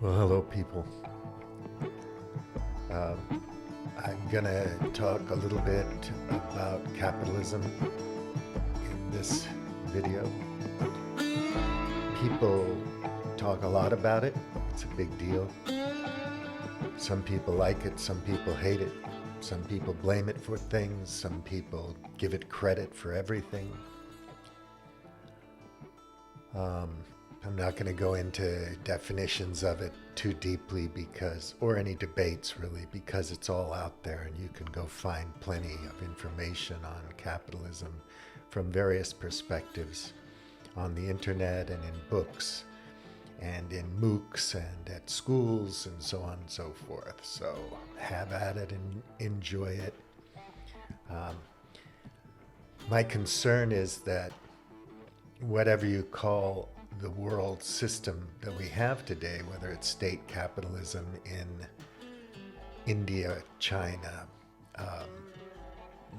Well, hello, people. I'm going to talk a little bit about capitalism in this video. People talk a lot about it. It's a big deal. Some people like it, some people hate it. Some people blame it for things, some people give it credit for everything. I'm not going to go into definitions of it too deeply or any debates really, because it's all out there and you can go find plenty of information on capitalism from various perspectives on the internet and in books and in MOOCs and at schools and so on and so forth. So have at it and enjoy it. My concern is that whatever you call the world system that we have today, whether it's state capitalism in India, China,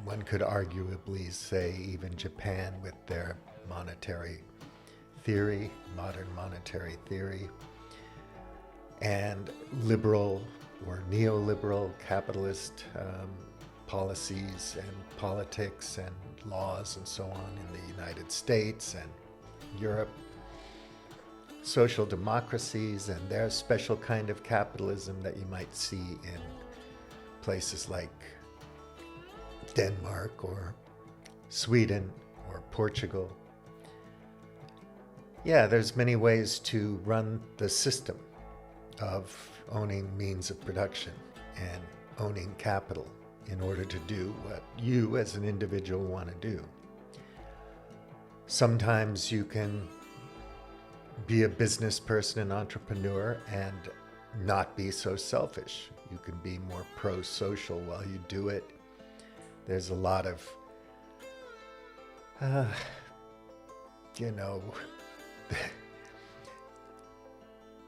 one could arguably say even Japan with their monetary theory, modern monetary theory, and liberal or neoliberal capitalist policies and politics and laws and so on in the United States and Europe, social democracies and their special kind of capitalism that you might see in places like Denmark or Sweden or Portugal. Yeah, there's many ways to run the system of owning means of production and owning capital in order to do what you as an individual want to do. Sometimes you can be a business person, an entrepreneur, and not be so selfish. You can be more pro-social while you do it. There's a lot of,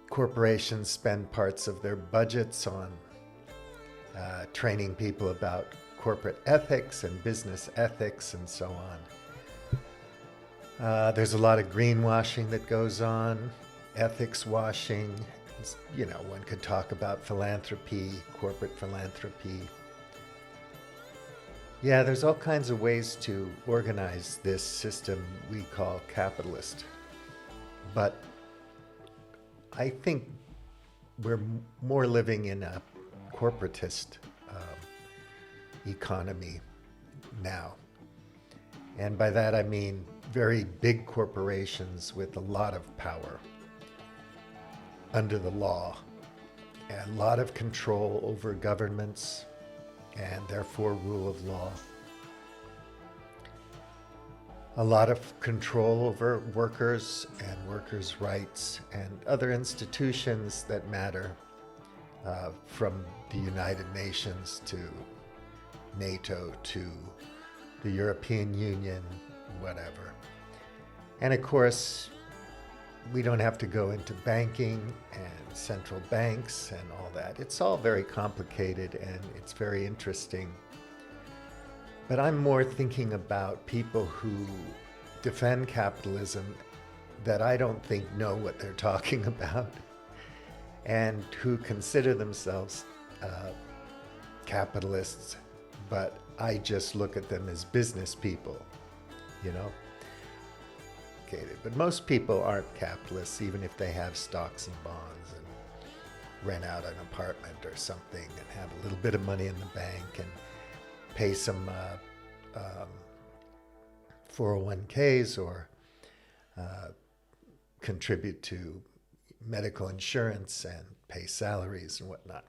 corporations spend parts of their budgets on training people about corporate ethics and business ethics and so on. There's a lot of greenwashing that goes on, ethics washing. One could talk about philanthropy, corporate philanthropy. Yeah, there's all kinds of ways to organize this system we call capitalist. But I think we're more living in a corporatist economy now. And by that I mean very big corporations with a lot of power under the law, and a lot of control over governments and therefore rule of law. A lot of control over workers and workers' rights and other institutions that matter, from the United Nations to NATO to the European Union, whatever. And of course, we don't have to go into banking and central banks and all that. It's all very complicated and it's very interesting. But I'm more thinking about people who defend capitalism that I don't think know what they're talking about and who consider themselves capitalists, but I just look at them as business people, But most people aren't capitalists, even if they have stocks and bonds and rent out an apartment or something and have a little bit of money in the bank and pay some 401ks or contribute to medical insurance and pay salaries and whatnot.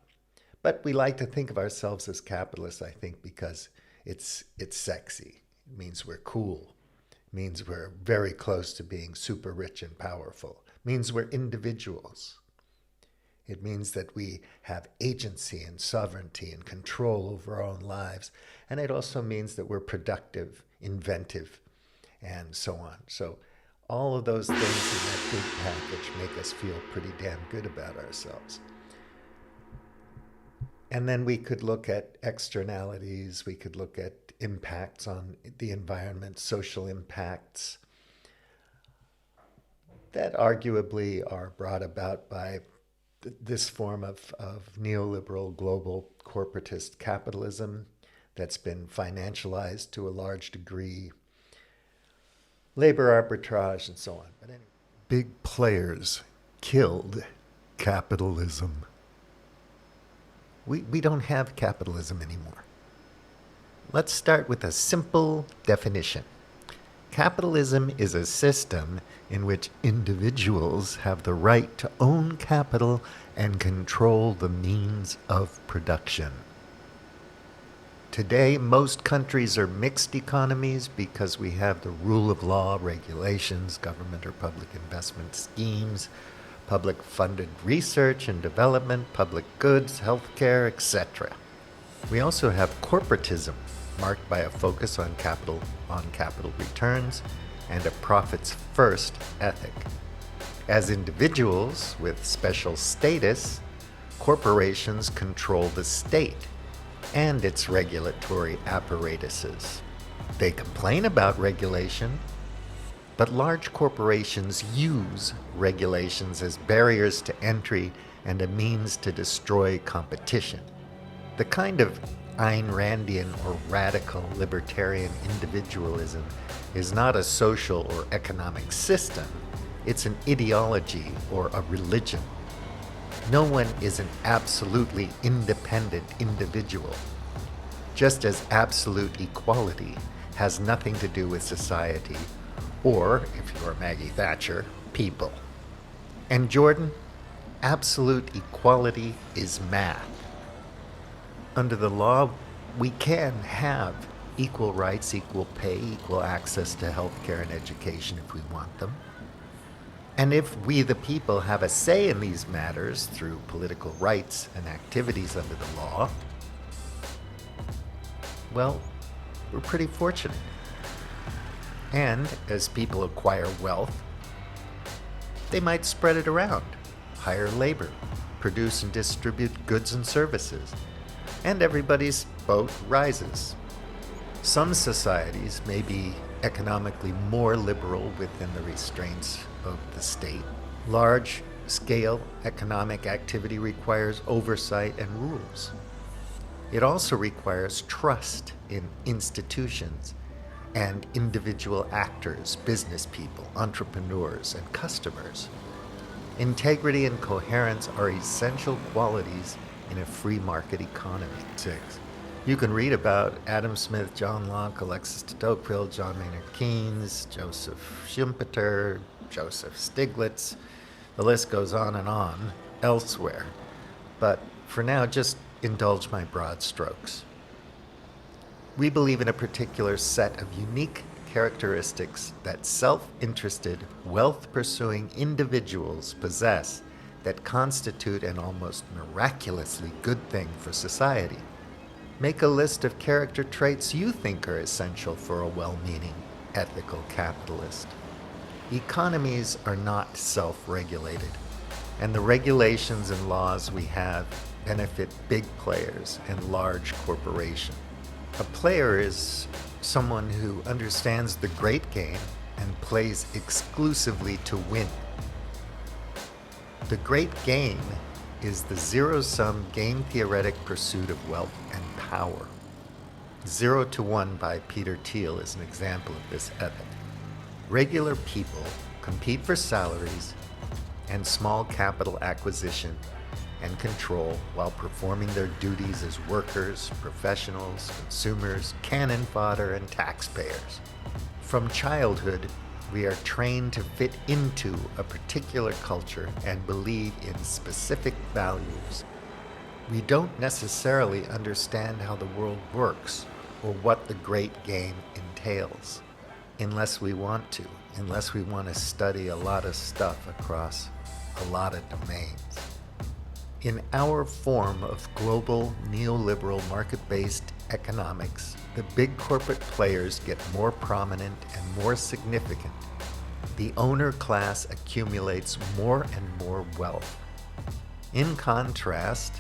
But we like to think of ourselves as capitalists, I think, because it's sexy. It means we're cool. It means we're very close to being super rich and powerful. It means we're individuals. It means that we have agency and sovereignty and control over our own lives. And it also means that we're productive, inventive, and so on. So all of those things in that big package make us feel pretty damn good about ourselves. And then we could look at externalities. We could look at impacts on the environment, social impacts that arguably are brought about by this form of neoliberal global corporatist capitalism that's been financialized to a large degree, labor arbitrage, and so on. But anyway, big players killed capitalism. We don't have capitalism anymore. Let's start with a simple definition. Capitalism is a system in which individuals have the right to own capital and control the means of production. Today, most countries are mixed economies because we have the rule of law, regulations, government or public investment schemes, public funded research and development, public goods, healthcare, etc. We also have corporatism, marked by a focus on capital returns and a profits first ethic. As individuals with special status, corporations control the state and its regulatory apparatuses. They complain about regulation, but large corporations use regulations as barriers to entry and a means to destroy competition. The kind of Ayn Randian or radical libertarian individualism is not a social or economic system, it's an ideology or a religion. No one is an absolutely independent individual, just as absolute equality has nothing to do with society, or, if you're Maggie Thatcher, people. And Jordan, absolute equality is math. Under the law, we can have equal rights, equal pay, equal access to healthcare and education if we want them. And if we, the people, have a say in these matters through political rights and activities under the law, well, we're pretty fortunate. And as people acquire wealth, they might spread it around, hire labor, produce and distribute goods and services, and everybody's boat rises. Some societies may be economically more liberal within the restraints of the state. Large-scale economic activity requires oversight and rules. It also requires trust in institutions and individual actors, business people, entrepreneurs, and customers. Integrity and coherence are essential qualities in a free market economy. 6. You can read about Adam Smith, John Locke, Alexis de Tocqueville, John Maynard Keynes, Joseph Schumpeter, Joseph Stiglitz. The list goes on elsewhere. But for now, just indulge my broad strokes. We believe in a particular set of unique characteristics that self-interested, wealth-pursuing individuals possess that constitute an almost miraculously good thing for society. Make a list of character traits you think are essential for a well-meaning, ethical capitalist. Economies are not self-regulated, and the regulations and laws we have benefit big players and large corporations. A player is someone who understands the great game and plays exclusively to win. The great game is the zero-sum game-theoretic pursuit of wealth and power. 0 to 1 by Peter Thiel is an example of this ethic. Regular people compete for salaries and small capital acquisition and control while performing their duties as workers, professionals, consumers, cannon fodder, and taxpayers. From childhood, we are trained to fit into a particular culture and believe in specific values. We don't necessarily understand how the world works or what the great game entails, unless we want to study a lot of stuff across a lot of domains. In our form of global neoliberal market-based economics, the big corporate players get more prominent and more significant. The owner class accumulates more and more wealth. In contrast,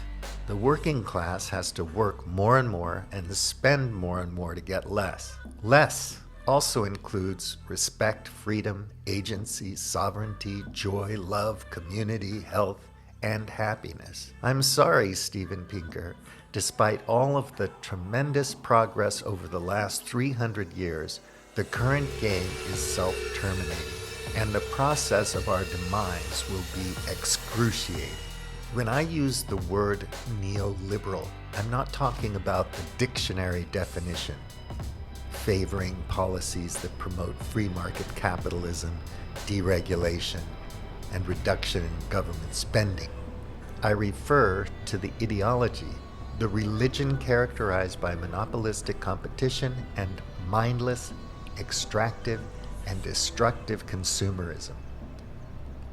the working class has to work more and more and spend more and more to get less. Less also includes respect, freedom, agency, sovereignty, joy, love, community, health, and happiness. I'm sorry, Steven Pinker. Despite all of the tremendous progress over the last 300 years, the current game is self-terminating, and the process of our demise will be excruciating. When I use the word neoliberal, I'm not talking about the dictionary definition, favoring policies that promote free market capitalism, deregulation, and reduction in government spending. I refer to the ideology, the religion characterized by monopolistic competition and mindless, extractive, and destructive consumerism.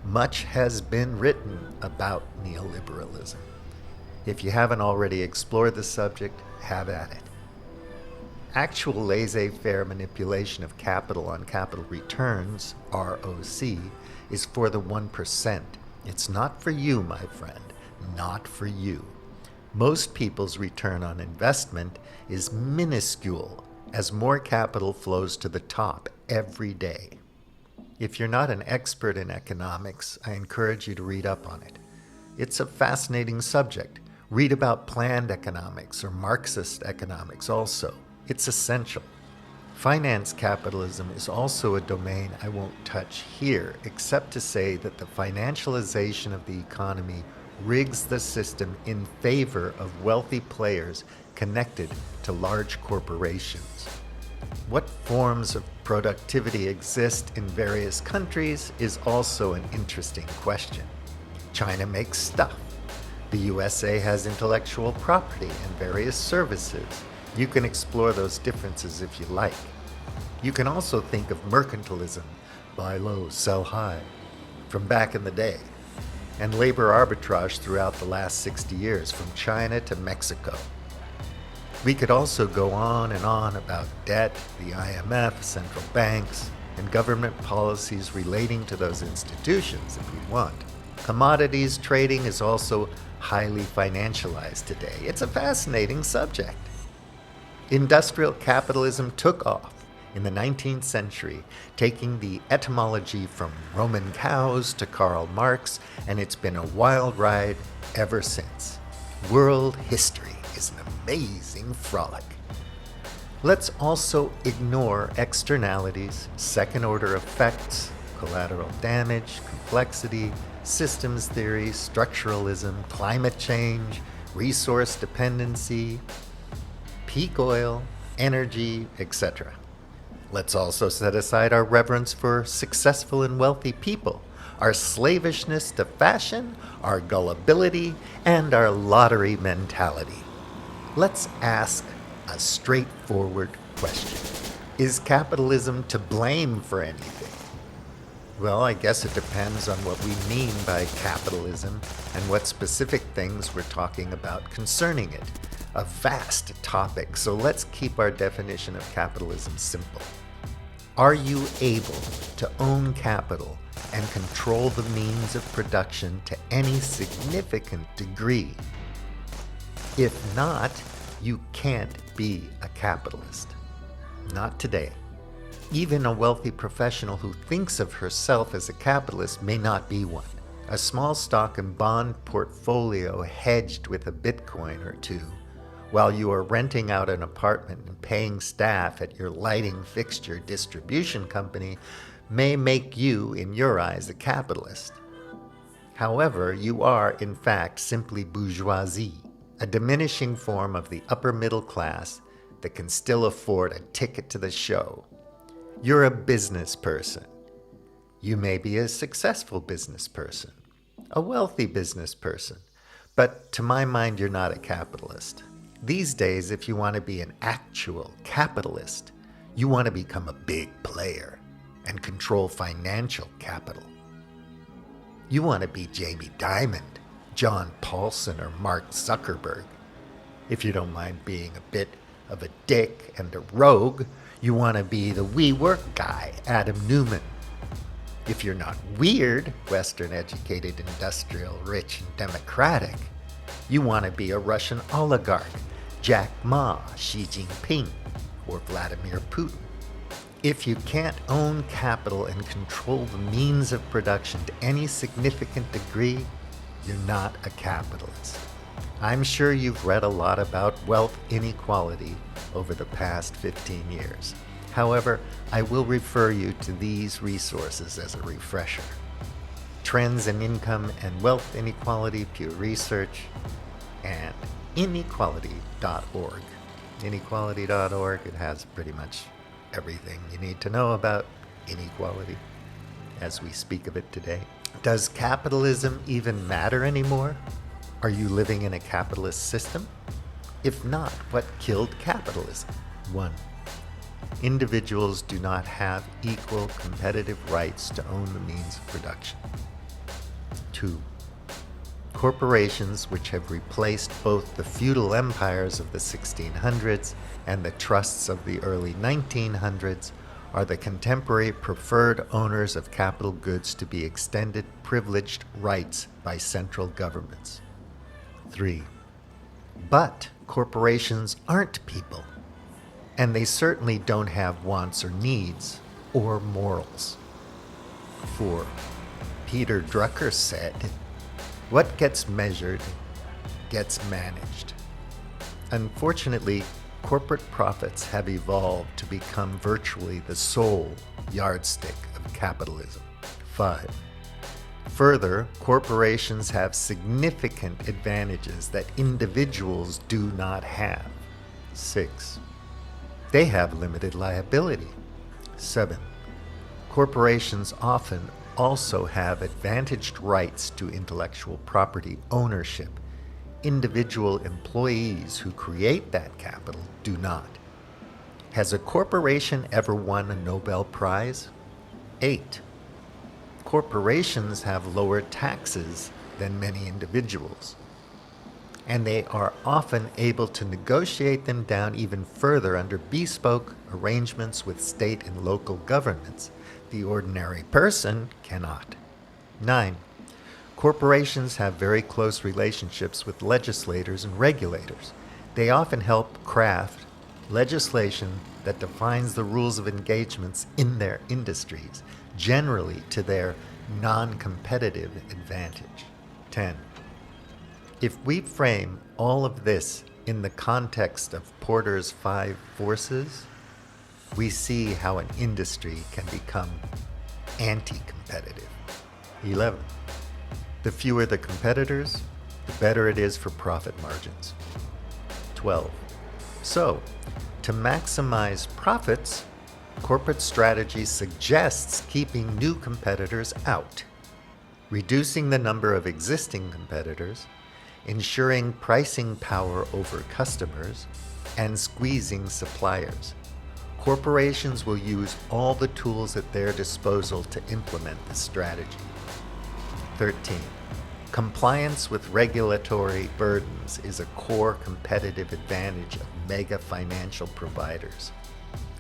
Much has been written about neoliberalism. If you haven't already explored the subject, have at it. Actual laissez-faire manipulation of capital on capital returns, ROC, is for the 1%. It's not for you, my friend, not for you. Most people's return on investment is minuscule as more capital flows to the top every day. If you're not an expert in economics, I encourage you to read up on it. It's a fascinating subject. Read about planned economics or Marxist economics also. It's essential. Finance capitalism is also a domain I won't touch here, except to say that the financialization of the economy rigs the system in favor of wealthy players connected to large corporations. What forms of productivity exist in various countries is also an interesting question. China makes stuff. The USA has intellectual property and various services. You can explore those differences if you like. You can also think of mercantilism, buy low, sell high, from back in the day, and labor arbitrage throughout the last 60 years from China to Mexico. We could also go on and on about debt, the IMF, central banks, and government policies relating to those institutions if we want. Commodities trading is also highly financialized today. It's a fascinating subject. Industrial capitalism took off in the 19th century, taking the etymology from Roman cows to Karl Marx, and it's been a wild ride ever since. World history is an amazing frolic. Let's also ignore externalities, second-order effects, collateral damage, complexity, systems theory, structuralism, climate change, resource dependency, peak oil, energy, etc. Let's also set aside our reverence for successful and wealthy people, our slavishness to fashion, our gullibility, and our lottery mentality. Let's ask a straightforward question. Is capitalism to blame for anything? Well, I guess it depends on what we mean by capitalism and what specific things we're talking about concerning it. A vast topic, so let's keep our definition of capitalism simple. Are you able to own capital and control the means of production to any significant degree? If not, you can't be a capitalist. Not today. Even a wealthy professional who thinks of herself as a capitalist may not be one. A small stock and bond portfolio hedged with a Bitcoin or two, while you are renting out an apartment and paying staff at your lighting fixture distribution company, may make you, in your eyes, a capitalist. However, you are, in fact, simply bourgeoisie, a diminishing form of the upper middle class that can still afford a ticket to the show. You're a business person. You may be a successful business person, a wealthy business person, but to my mind, you're not a capitalist. These days, if you want to be an actual capitalist, you want to become a big player and control financial capital. You want to be Jamie Dimon, John Paulson, or Mark Zuckerberg. If you don't mind being a bit of a dick and a rogue, you want to be the WeWork guy, Adam Newman. If you're not weird, Western-educated, industrial, rich, and democratic, you want to be a Russian oligarch, Jack Ma, Xi Jinping, or Vladimir Putin. If you can't own capital and control the means of production to any significant degree, you're not a capitalist. I'm sure you've read a lot about wealth inequality over the past 15 years. However, I will refer you to these resources as a refresher. Trends in Income and Wealth Inequality, Pew Research, and inequality.org. Inequality.org, it has pretty much everything you need to know about inequality as we speak of it today. Does capitalism even matter anymore? Are you living in a capitalist system? If not, what killed capitalism? 1. Individuals do not have equal competitive rights to own the means of production. 2. Corporations, which have replaced both the feudal empires of the 1600s and the trusts of the early 1900s, are the contemporary preferred owners of capital goods to be extended privileged rights by central governments. 3. But corporations aren't people, and they certainly don't have wants or needs or morals. 4. Peter Drucker said, "What gets measured gets managed." Unfortunately, corporate profits have evolved to become virtually the sole yardstick of capitalism. 5. Further, corporations have significant advantages that individuals do not have. 6. They have limited liability. 7. Corporations often also have advantaged rights to intellectual property ownership. Individual employees who create that capital do not. Has a corporation ever won a Nobel Prize? 8. Corporations have lower taxes than many individuals, and they are often able to negotiate them down even further under bespoke arrangements with state and local governments. The ordinary person cannot. 9. Corporations have very close relationships with legislators and regulators. They often help craft legislation that defines the rules of engagements in their industries, generally to their non-competitive advantage. 10. If we frame all of this in the context of Porter's 5 forces, we see how an industry can become anti-competitive. 11. The fewer the competitors, the better it is for profit margins. 12. So, to maximize profits, corporate strategy suggests keeping new competitors out, reducing the number of existing competitors, ensuring pricing power over customers, and squeezing suppliers. Corporations will use all the tools at their disposal to implement this strategy. 13. Compliance with regulatory burdens is a core competitive advantage of mega financial providers.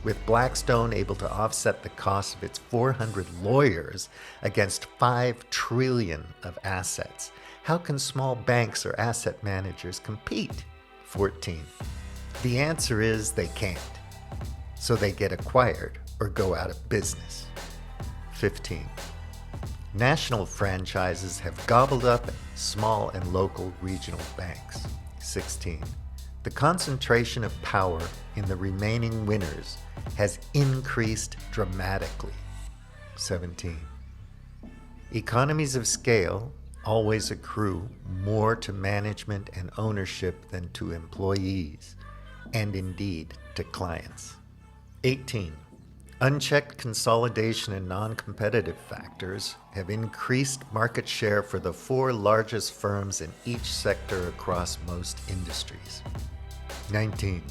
With Blackstone able to offset the cost of its 400 lawyers against $5 trillion of assets, how can small banks or asset managers compete? 14. The answer is they can't. So they get acquired or go out of business. 15. National franchises have gobbled up small and local regional banks. 16. The concentration of power in the remaining winners has increased dramatically. 17. Economies of scale always accrue more to management and ownership than to employees, and indeed to clients. 18. Unchecked consolidation and non-competitive factors have increased market share for the 4 largest firms in each sector across most industries. 19.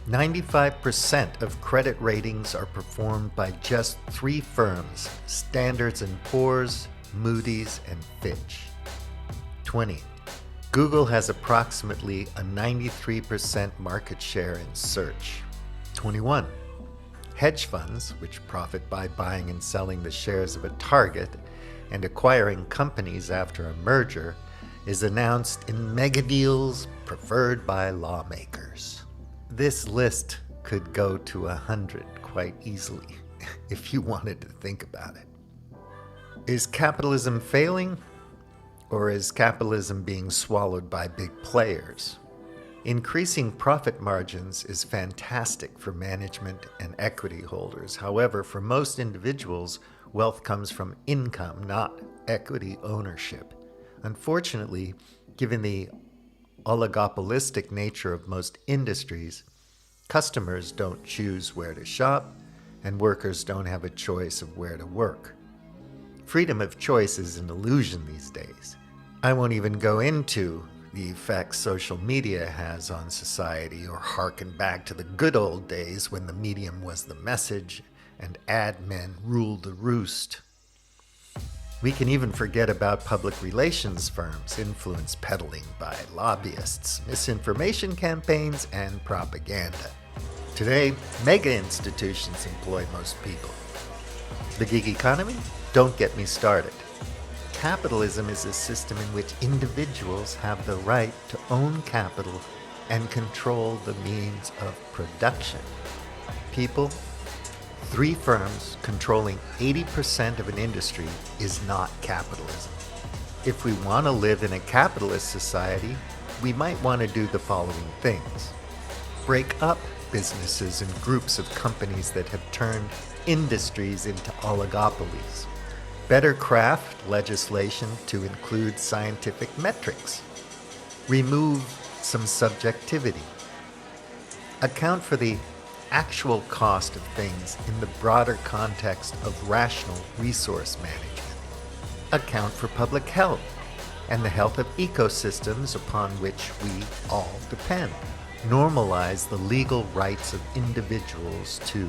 95% of credit ratings are performed by just 3 firms, Standard & Poor's, Moody's, and Fitch. 20. Google has approximately a 93% market share in search. 21. Hedge funds, which profit by buying and selling the shares of a target and acquiring companies after a merger, is announced in mega deals preferred by lawmakers. This list could go to 100 quite easily if you wanted to think about it. Is capitalism failing, Or is capitalism being swallowed by big players? Increasing profit margins is fantastic for management and equity holders. However, for most individuals, wealth comes from income, not equity ownership. Unfortunately, given the oligopolistic nature of most industries, customers don't choose where to shop, and workers don't have a choice of where to work. Freedom of choice is an illusion these days. I won't even go into the effects social media has on society or hearken back to the good old days when the medium was the message and ad men ruled the roost. We can even forget about public relations firms, influence peddling by lobbyists, misinformation campaigns, and propaganda. Today, mega institutions employ most people. The gig economy? Don't get me started. Capitalism is a system in which individuals have the right to own capital and control the means of production. People, 3 firms controlling 80% of an industry is not capitalism. If we want to live in a capitalist society, we might want to do the following things. Break up businesses and groups of companies that have turned industries into oligopolies. Better craft legislation to include scientific metrics. Remove some subjectivity. Account for the actual cost of things in the broader context of rational resource management. Account for public health and the health of ecosystems upon which we all depend. Normalize the legal rights of individuals to,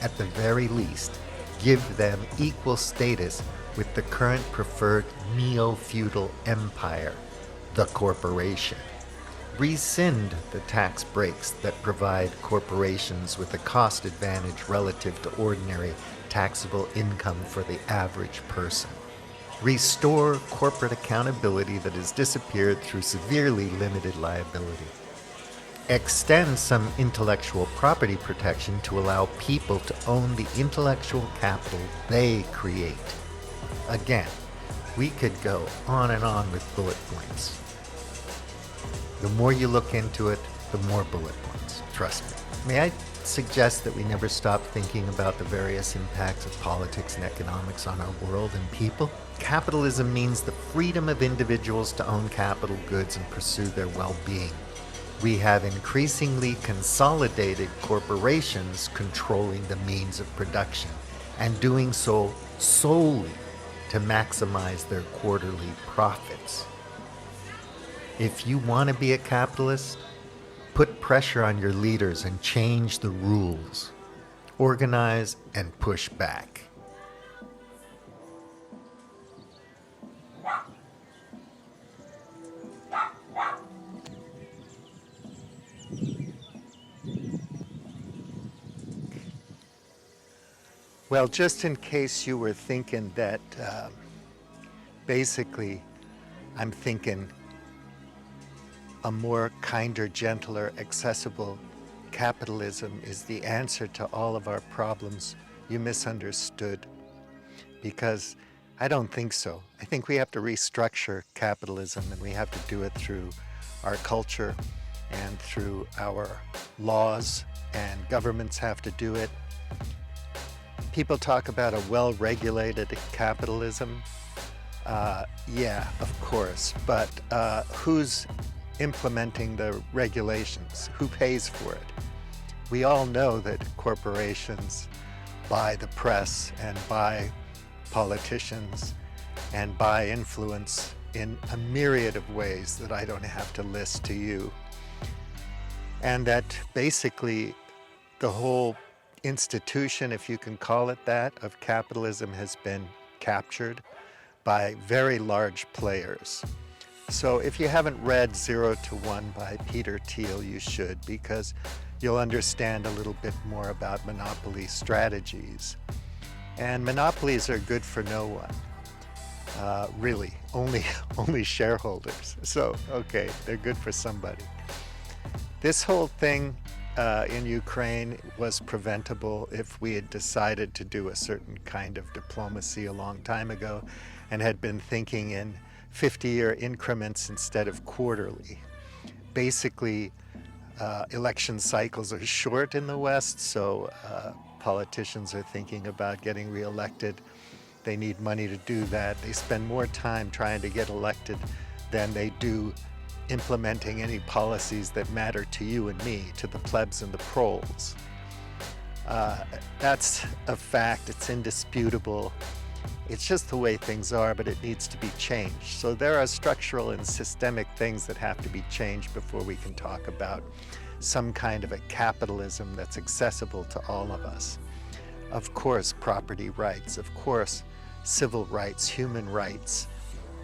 at the very least, give them equal status with the current preferred neo-feudal empire, the corporation. Rescind the tax breaks that provide corporations with a cost advantage relative to ordinary taxable income for the average person. Restore corporate accountability that has disappeared through severely limited liability. Extend some intellectual property protection to allow people to own the intellectual capital they create. Again, we could go on and on with bullet points. The more you look into it, the more bullet points. Trust me. May I suggest that we never stop thinking about the various impacts of politics and economics on our world and people? Capitalism means the freedom of individuals to own capital goods and pursue their well-being. We have increasingly consolidated corporations controlling the means of production and doing so solely to maximize their quarterly profits. If you want to be a capitalist, put pressure on your leaders and change the rules. Organize and push back. Well, just in case you were thinking that, basically, I'm thinking a more kinder, gentler, accessible capitalism is the answer to all of our problems, you misunderstood. Because I don't think so. I think we have to restructure capitalism, and we have to do it through our culture and through our laws, and governments have to do it. People talk about a well-regulated capitalism. Yeah, of course, but who's implementing the regulations? Who pays for it? We all know that corporations buy the press and buy politicians and buy influence in a myriad of ways that I don't have to list to you. And that basically the whole institution, if you can call it that, of capitalism has been captured by very large players. So if you haven't read 0 to 1 by Peter Thiel, you should, because you'll understand a little bit more about monopoly strategies. And monopolies are good for no one, really, only shareholders. So, okay, they're good for somebody. This whole thing in Ukraine was preventable if we had decided to do a certain kind of diplomacy a long time ago and had been thinking in 50-year increments instead of quarterly. Basically, election cycles are short in the West, so politicians are thinking about getting reelected. They need money to do that. They spend more time trying to get elected than they do implementing any policies that matter to you and me, to the plebs and the proles. That's a fact. It's indisputable. It's just the way things are, but it needs to be changed. So there are structural and systemic things that have to be changed before we can talk about some kind of a capitalism that's accessible to all of us. Of course, property rights. Of course, civil rights, human rights.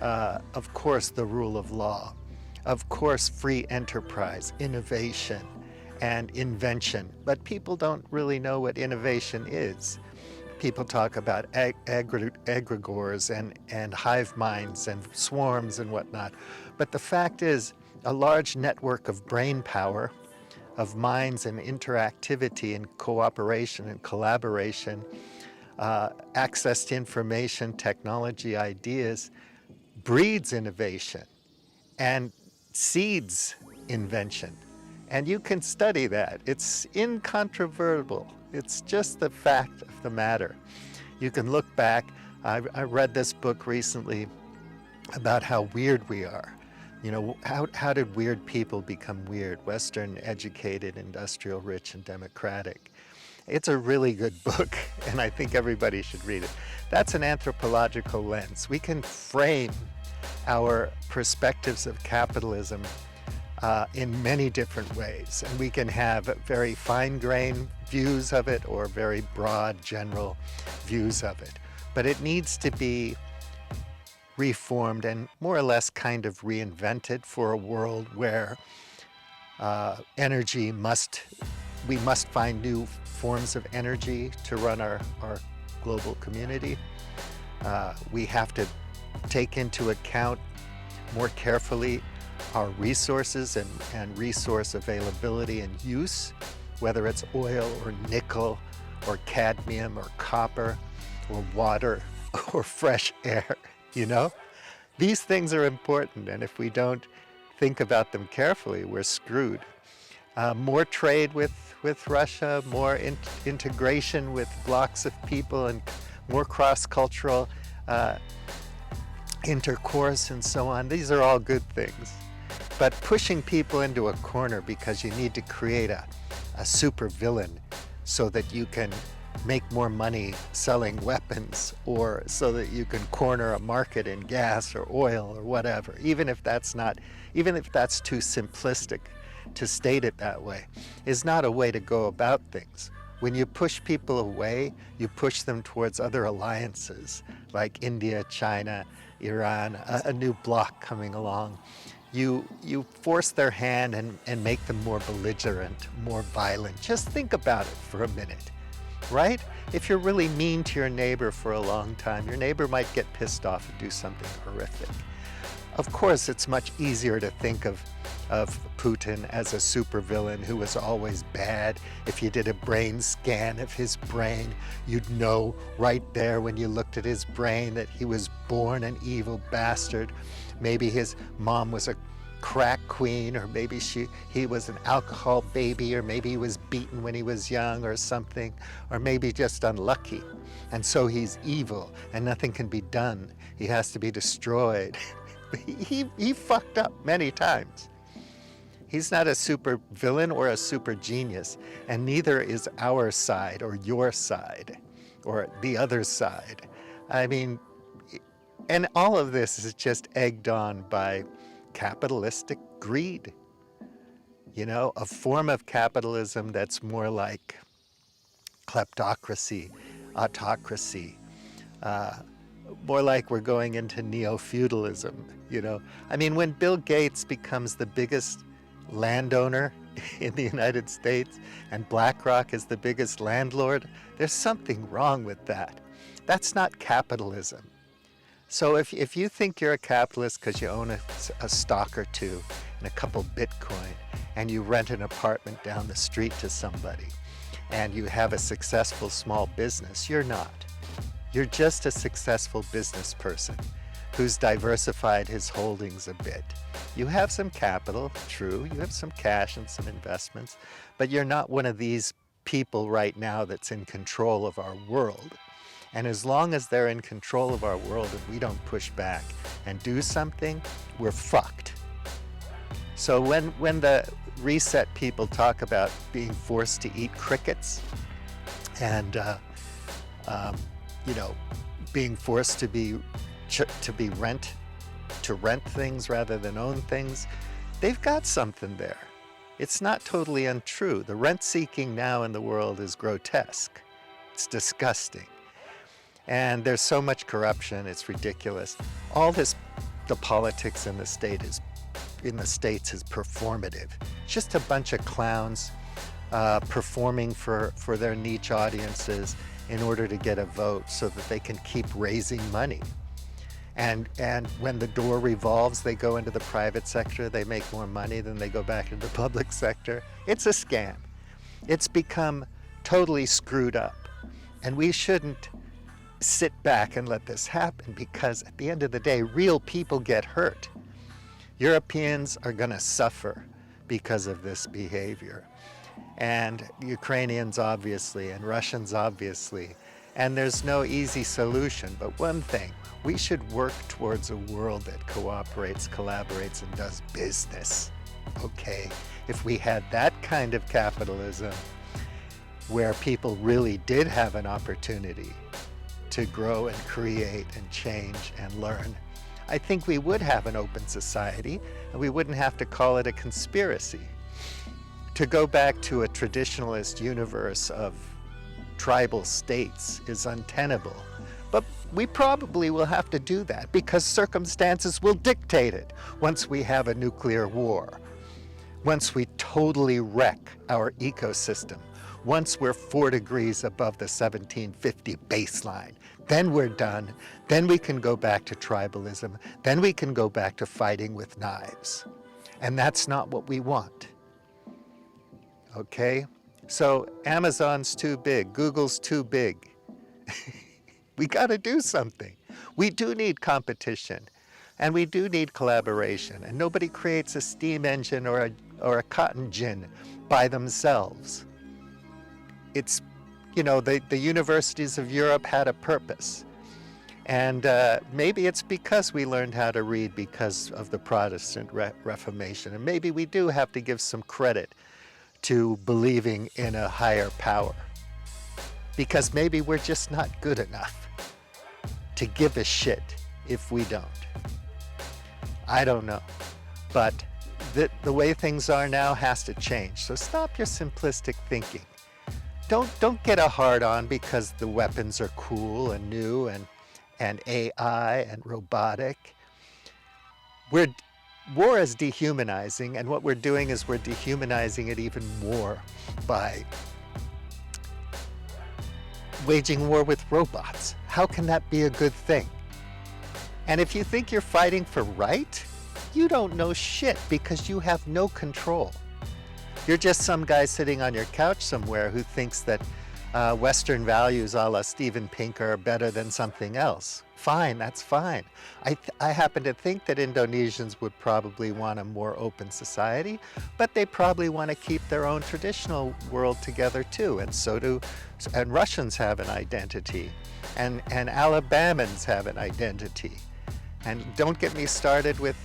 Of course, the rule of law. Of course, free enterprise, innovation, and invention. But people don't really know what innovation is. People talk about egregores and hive minds and swarms and whatnot. But the fact is, a large network of brain power, of minds and interactivity and cooperation and collaboration, access to information, technology, ideas, breeds innovation and seeds invention. And you can study that. It's incontrovertible. It's just the fact of the matter. You can look back. I read this book recently about how weird we are. You know, how did weird people become weird? Western, educated, industrial, rich, and democratic. It's a really good book, and I think everybody should read it. That's an anthropological lens. We can frame our perspectives of capitalism in many different ways, and we can have very fine-grained views of it or very broad, general views of it. But it needs to be reformed and more or less kind of reinvented for a world where we must find new forms of energy to run our global community. We have to take into account more carefully our resources and resource availability and use, whether it's oil or nickel or cadmium or copper or water or fresh air, you know? These things are important, and if we don't think about them carefully, we're screwed. More trade with Russia, more integration with blocks of people, and more cross-cultural intercourse and so on. These are all good things. But pushing people into a corner because you need to create a super villain so that you can make more money selling weapons, or so that you can corner a market in gas or oil or whatever, even if that's too simplistic to state it that way, is not a way to go about things. When you push people away, you push them towards other alliances like India, China, Iran, a new bloc coming along. You force their hand and make them more belligerent, more violent. Just think about it for a minute, right? If you're really mean to your neighbor for a long time, your neighbor might get pissed off and do something horrific. Of course, it's much easier to think of Putin as a supervillain who was always bad. If you did a brain scan of his brain, you'd know right there when you looked at his brain that he was born an evil bastard. Maybe his mom was a crack queen, or maybe he was an alcohol baby, or maybe he was beaten when he was young or something, or maybe just unlucky. And so he's evil and nothing can be done. He has to be destroyed. He fucked up many times. He's not a super villain or a super genius, and neither is our side or your side or the other side. I mean, and all of this is just egged on by capitalistic greed. You know, a form of capitalism that's more like kleptocracy, autocracy, more like we're going into neo-feudalism, you know. I mean, when Bill Gates becomes the biggest landowner in the United States and BlackRock is the biggest landlord, there's something wrong with that. That's not capitalism. So if you think you're a capitalist because you own a stock or two and a couple Bitcoin, and you rent an apartment down the street to somebody, and you have a successful small business, you're not. You're just a successful business person who's diversified his holdings a bit. You have some capital, true, you have some cash and some investments, but you're not one of these people right now that's in control of our world. And as long as they're in control of our world and we don't push back and do something, we're fucked. So when the reset people talk about being forced to eat crickets and being forced to rent things rather than own things, they've got something there. It's not totally untrue. The rent seeking now in the world is grotesque. It's disgusting. And there's so much corruption, it's ridiculous. The politics in the States is performative. It's just a bunch of clowns performing for their niche audiences in order to get a vote so that they can keep raising money. And when the door revolves, they go into the private sector, they make more money, then they go back into the public sector. It's a scam. It's become totally screwed up. And we shouldn't sit back and let this happen, because at the end of the day, real people get hurt. Europeans are going to suffer because of this behavior. And Ukrainians, obviously, and Russians, obviously. And there's no easy solution. But one thing, we should work towards a world that cooperates, collaborates, and does business. Okay? If we had that kind of capitalism where people really did have an opportunity to grow and create and change and learn, I think we would have an open society and we wouldn't have to call it a conspiracy. To go back to a traditionalist universe of tribal states is untenable. But we probably will have to do that because circumstances will dictate it once we have a nuclear war, once we totally wreck our ecosystem, once we're 4 degrees above the 1750 baseline. Then we're done. Then we can go back to tribalism. Then we can go back to fighting with knives. And that's not what we want. Okay? So Amazon's too big. Google's too big. We got to do something. We do need competition. And we do need collaboration. And nobody creates a steam engine or a cotton gin by themselves. It's, the universities of Europe had a purpose. And maybe it's because we learned how to read because of the Protestant Reformation. And maybe we do have to give some credit to believing in a higher power. Because maybe we're just not good enough to give a shit if we don't. I don't know. But the way things are now has to change. So stop your simplistic thinking. Don't get a hard-on because the weapons are cool and new and AI and robotic. War is dehumanizing, and what we're doing is we're dehumanizing it even more by waging war with robots. How can that be a good thing? And if you think you're fighting for right, you don't know shit because you have no control. You're just some guy sitting on your couch somewhere who thinks that Western values a la Steven Pinker are better than something else. Fine, that's fine. I happen to think that Indonesians would probably want a more open society, but they probably want to keep their own traditional world together too, and Russians have an identity, and Alabamans have an identity. And don't get me started with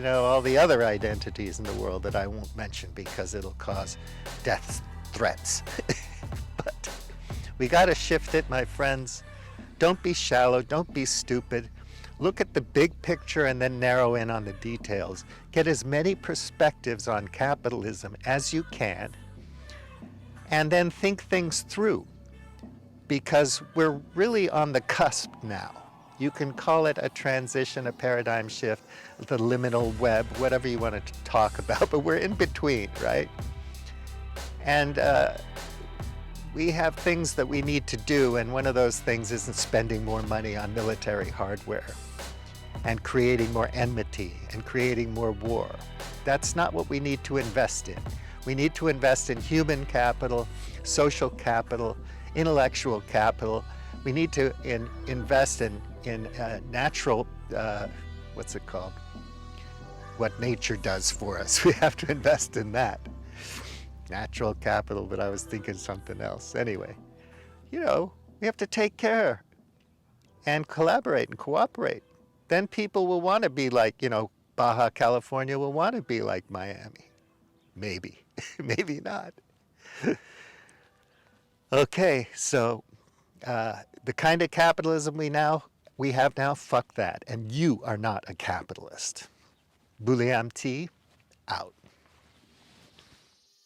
all the other identities in the world that I won't mention because it'll cause death threats. But we got to shift it, my friends. Don't be shallow. Don't be stupid. Look at the big picture and then narrow in on the details. Get as many perspectives on capitalism as you can, and then think things through, because we're really on the cusp now. You can call it a transition, a paradigm shift, the liminal web, whatever you want to talk about, but we're in between, right? And we have things that we need to do, and one of those things isn't spending more money on military hardware and creating more enmity and creating more war. That's not what we need to invest in. We need to invest in human capital, social capital, intellectual capital. We need to invest in in natural, what's it called? What nature does for us. We have to invest in that. Natural capital, but I was thinking something else. Anyway, we have to take care and collaborate and cooperate. Then people will want to be like, Baja California will want to be like Miami. Maybe, maybe not. Okay, so the kind of capitalism we have now, fuck that. And you are not a capitalist. Boolean T, out.